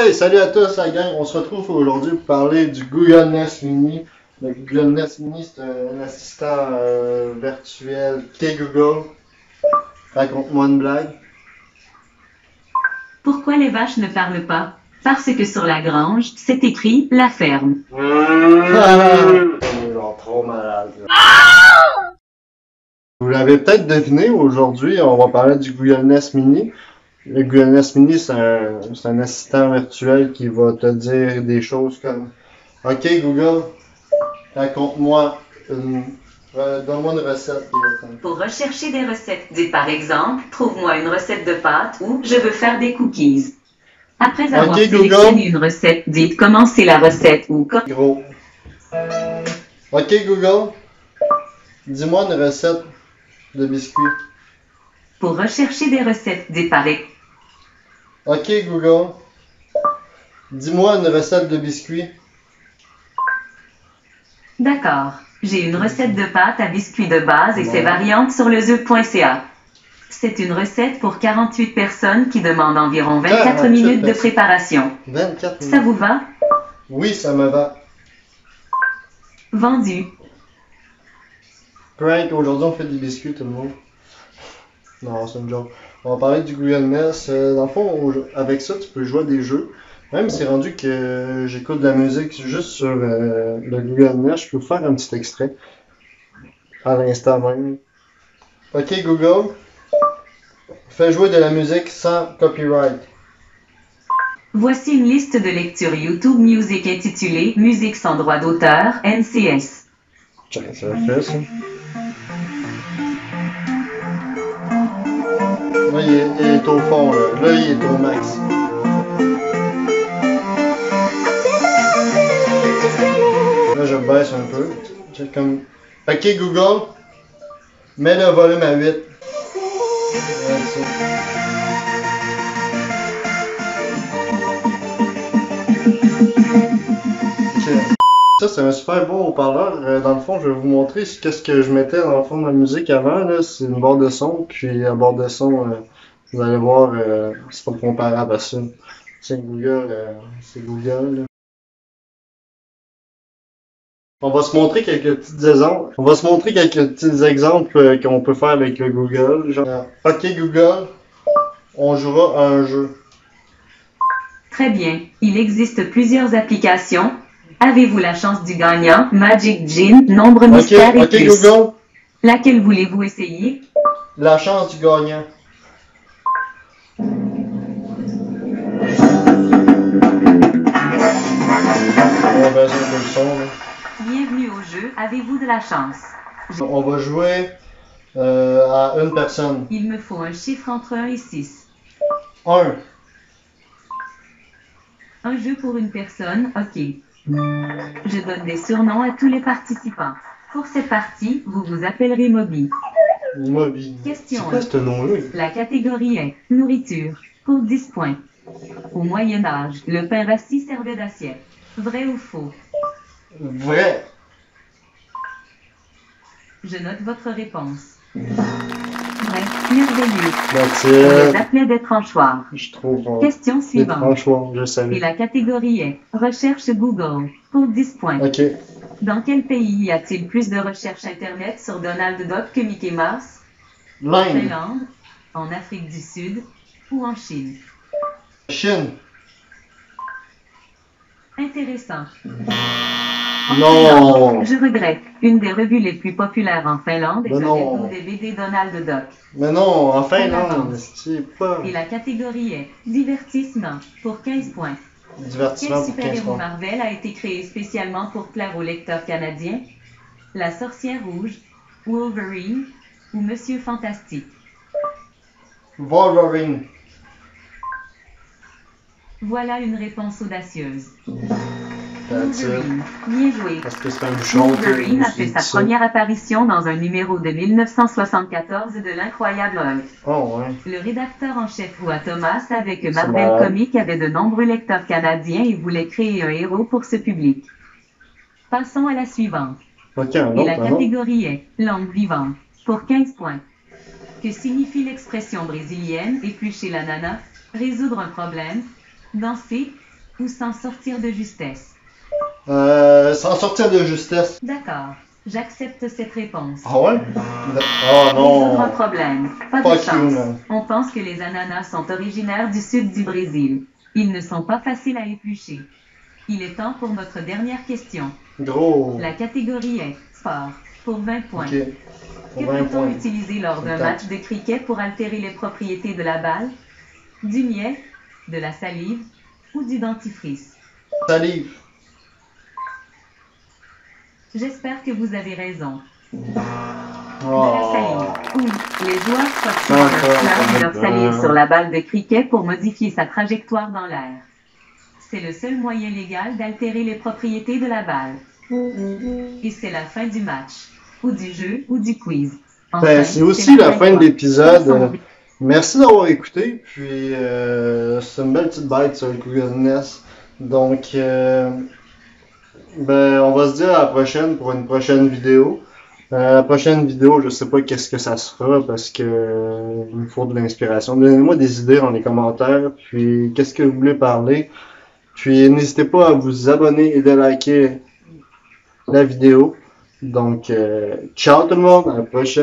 Hey, salut à tous la gang, on se retrouve aujourd'hui pour parler du Google Nest Mini. Le Google Nest Mini, c'est un assistant virtuel. OK Google, raconte-moi une blague. Pourquoi les vaches ne parlent pas? Parce que sur la grange, c'est écrit « la ferme ». On est genre trop malade. Vous l'avez peut-être deviné, aujourd'hui on va parler du Google Nest Mini. Le Google Nest Mini, c'est un assistant virtuel qui va te dire des choses comme OK Google, raconte-moi donne-moi une recette. Pour rechercher des recettes, dites par exemple « trouve-moi une recette de pâtes » ou « je veux faire des cookies ». Après avoir sélectionné une recette, dites « commencer la recette » ou « Gros. OK Google, dis-moi une recette de biscuits. Pour rechercher des recettes, dites par exemple OK Google, dis-moi une recette de biscuits. D'accord. J'ai une recette de pâte à biscuits de base et ses variantes sur le zoo.ca. C'est une recette pour 48 personnes qui demande environ 24 minutes de préparation. 24 minutes. Ça vous va? Oui, ça me va. Vendu. Prank, aujourd'hui on fait des biscuits tout le monde. Non, c'est une joke. On va parler du Google Nest. Dans le fond, avec ça, tu peux jouer à des jeux. Même si c'est rendu que j'écoute de la musique juste sur le Google Nest, je peux vous faire un petit extrait. À l'instant même. OK Google, fais jouer de la musique sans copyright. Voici une liste de lecture YouTube Music intitulée Musique sans droit d'auteur, NCS. Tiens, ça fait ça. Là, il est au fond, là. Là, il est au max. Là, je baisse un peu. J'ai comme... OK, Google, mets le volume à 8. Ouais, ça. OK. Ça, c'est un super beau haut-parleur. Dans le fond, je vais vous montrer qu'est-ce que je mettais dans le fond de la musique avant. Là, c'est une barre de son. Puis la barre de son, vous allez voir, c'est pas comparable à ça. C'est Google, c'est Google. Là. On va se montrer quelques petits exemples. On va se montrer quelques petits exemples qu'on peut faire avec le Google. Genre, OK Google, on jouera à un jeu. Très bien. Il existe plusieurs applications. Avez-vous la chance du gagnant? Magic Gin, nombre mystère et plus. OK Google. Laquelle voulez-vous essayer? La chance du gagnant. On va baisser un peu le son là. Bienvenue au jeu. Avez-vous de la chance? On va jouer à une personne. Il me faut un chiffre entre 1 et 6. 1. Un jeu pour une personne, ok. Je donne des surnoms à tous les participants. Pour cette partie, vous vous appellerez Moby. Moby. Question C'est quoi ce nom-là? La catégorie est nourriture, pour 10 points. Au Moyen Âge, le pain rassis servait d'assiette. Vrai ou faux? Vrai. Je note votre réponse. Vrai, merveilleux. That's On it. les appelait des tranchoirs. Je trouve. Question Des suivante. tranchoirs, je Et savais. la catégorie est recherche Google, pour 10 points. OK. Dans quel pays y a-t-il plus de recherches internet sur Donald Duck que Mickey Mouse? L'Inde. Finlande, en Afrique du Sud ou en Chine? Chine. Intéressant. Non. Je regrette. Une des revues les plus populaires en Finlande est Mais un non. héros des BD Donald Duck. Mais non, en Finlande, c'est pas. Et la catégorie est divertissement pour 15 points. Divertissement Quel pour 15 super-héros points. Marvel a été créé spécialement pour plaire aux lecteurs canadiens? La Sorcière Rouge, Wolverine ou Monsieur Fantastique? Wolverine. Voilà une réponse audacieuse. That's it. Wolverine. Bien joué. Parce que c'est un bouchon. Wolverine a fait sa première apparition dans un numéro de 1974 de l'Incroyable Hulk. Oh, ouais. Le rédacteur en chef Roy Thomas savait que C'est Marvel malade. Comics avait de nombreux lecteurs canadiens et voulait créer un héros pour ce public. Passons à la suivante. OK, un Et la autre, catégorie est langue vivante, pour 15 points. Que signifie l'expression brésilienne éplucher l'ananas, résoudre un problème, danser ou s'en sortir de justesse? S'en sortir de justesse. D'accord, j'accepte cette réponse. Ah ouais? Oh Résoudre un non! problème. Pas de Fuck you, chance. man. On pense que les ananas sont originaires du sud du Brésil. Ils ne sont pas faciles à éplucher. Il est temps pour notre dernière question. Gros. La catégorie est sport pour 20 points. Ok. Que Pour 20 peut-on points. utiliser lors d'un Attends. match de cricket pour altérer les propriétés de la balle? Du miel, de la salive ou du dentifrice? Salive. J'espère que vous avez raison. De la Oh. salive. Oui, les joueurs frottent leur flamme et leur salive sur la balle de cricket pour modifier sa trajectoire dans l'air. C'est le seul moyen légal d'altérer les propriétés de la balle. Et c'est la fin du match, ou du jeu, ou du quiz. Enfin, Ben, c'est aussi la fin de quoi. l'épisode. Merci d'avoir écouté. Puis, c'est une belle petite bête sur le Google Nest. Donc, ben, on va se dire à la prochaine pour une prochaine vidéo. La prochaine vidéo, je sais pas qu'est-ce que ça sera parce que il me faut de l'inspiration. Donnez-moi des idées dans les commentaires. Puis, qu'est-ce que vous voulez parler. Puis, n'hésitez pas à vous abonner et de liker la vidéo. Donc, ciao tout le monde, à la prochaine.